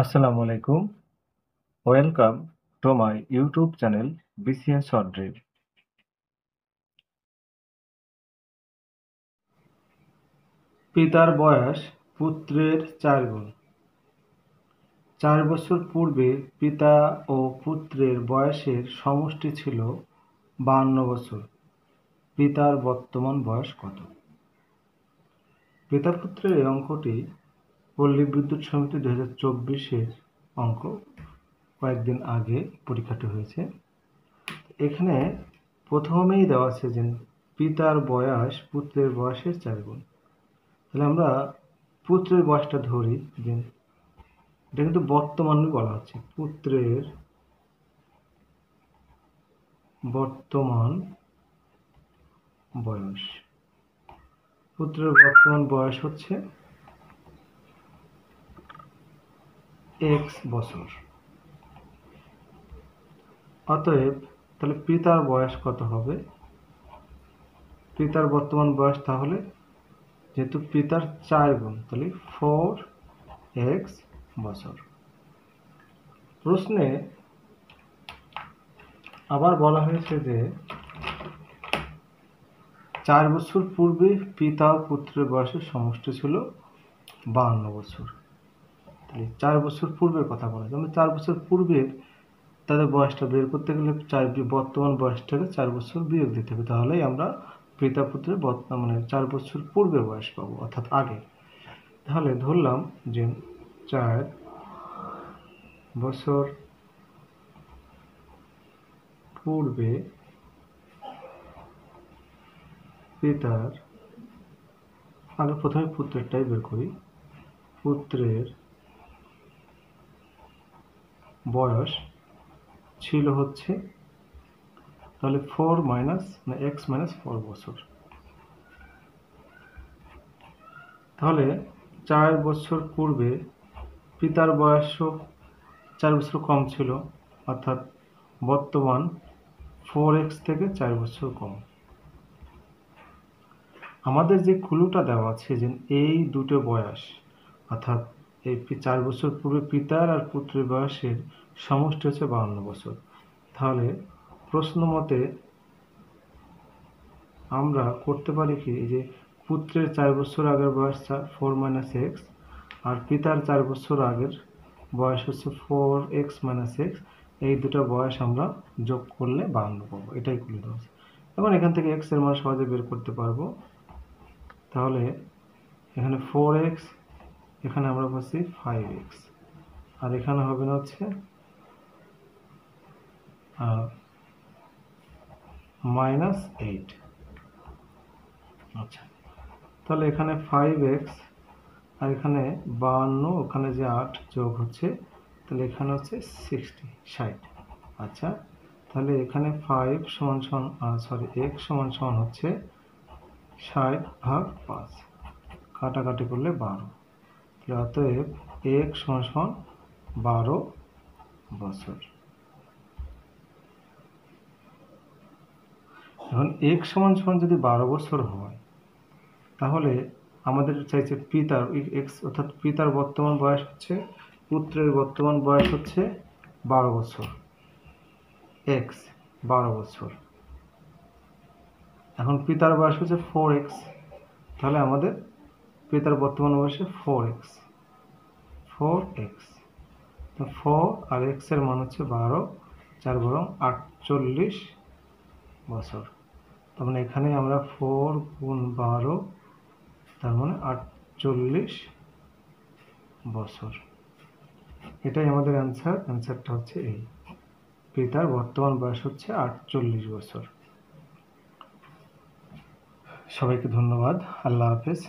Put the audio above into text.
আসসালামু আলাইকুম। Welcome to my YouTube channel BCS short drill. পিতার বয়স পুত্রের 4 গুণ। 4 বছর পূর্বে পিতা ও পুত্রের বয়সের সমষ্টি ছিল 52 বছর। পিতার বর্তমান বয়স কত? পিতা পুত্রের এই অঙ্কটি পল্লী বিদ্যুৎ সমিতি 2024-এর অঙ্ক। কয়েকদিন আগে পরীক্ষাটি হয়েছে। এখানে প্রথমেই দেওয়া আছে যে পিতার বয়স পুত্রের বয়সের 4 গুণ। তাহলে আমরা পুত্রের বয়সটা ধরি যে এটা কিন্তু বর্তমানে বলা হচ্ছে পুত্রের বর্তমান বয়স। পুত্রের বর্তমান বয়স হচ্ছে x বছর। অতএব তাহলে পিতার বয়স কত হবে? পিতার বর্তমান বয়স তাহলে যেহেতু পিতার 4 গুণ তাহলে 4x বছর। প্রশ্নে আবার বলা হয়েছে যে 4 বছর পূর্বে পিতা ও পুত্রের বয়সের সমষ্টি ছিল 52 বছর। তাহলে 4 বছর পূর্বের কথা বলা যায়। 4 বছর পূর্বের তাদের বয়সটা বের করতে গেলে বর্তমান বয়সটাকে 4 বছর বিয়োগ দিতে হবে, তাহলেই আমরা পিতা পুত্রের 4 বছর পূর্বে বয়স পাবো, অর্থাৎ আগে। তাহলে ধরলাম যে 4 বছর পূর্বে পিতার, আগে প্রথমে পুত্রেরটাই বের করি, পুত্রের বয়স ছিল হচ্ছে তাহলে 4 - x - 4 বছর। তাহলে 4 বছর পূর্বে পিতার বয়সও 4 বছর কম ছিল, অর্থাৎ বর্তমান 4x থেকে 4 বছর কম। আমাদের যে ক্লুটা দেওয়া আছে যে এই দুটো বয়স, অর্থাৎ এই 4 বছর পূর্বে পিতার আর পুত্রের বয়সের সমষ্টি হচ্ছে 52 বছর। তাহলে প্রশ্ন মতে আমরা করতে পারি কি, যে পুত্রের 4 বছর আগের বয়স 4 - x, আর পিতার 4 বছর আগের বয়স হচ্ছে 4x - x। এই দুটো বয়স আমরা যোগ করলে 52 পাবো। এটাই ক্লু দেওয়া আছে। এখন এখান থেকে x এর মান সহজে বের করতে পারবো। তাহলে এখানে 4x, এখানে আমরা পাচ্ছি 5x, আর এখানে হবে না হচ্ছে -8। আচ্ছা, তাহলে এখানে 5x আর এখানে 52, ওখানে যে 8 যোগ হচ্ছে, তাহলে এখানে হচ্ছে 60। আচ্ছা, তাহলে এখানে 5 x সমান হচ্ছে 60/5, কাটাকাটি করলে 12। অতএব x সমান 12 বছর। এখন x সমান যদি 12 বছর হয়, তাহলে আমাদের চাইছে পিতার x, অর্থাৎ পিতার বর্তমান বয়স হচ্ছে, পুত্রের বর্তমান বয়স হচ্ছে 12 বছর, x 12 বছর। এখন পিতার বয়স হচ্ছে 4x, তাহলে আমাদের পিতার বর্তমান বয়স 4x। তো 4 আর x এর মান হচ্ছে 12, 4 বরং 48 বছর। তার মানে এখানে আমরা 4 গুণ 12, তার মানে 48 বছর। এটাই আমাদের অ্যান্সার। অ্যান্সারটা হচ্ছে এই, পিতার বর্তমান বয়স হচ্ছে 48 বছর। সবাইকে ধন্যবাদ। আল্লাহ হাফেজ।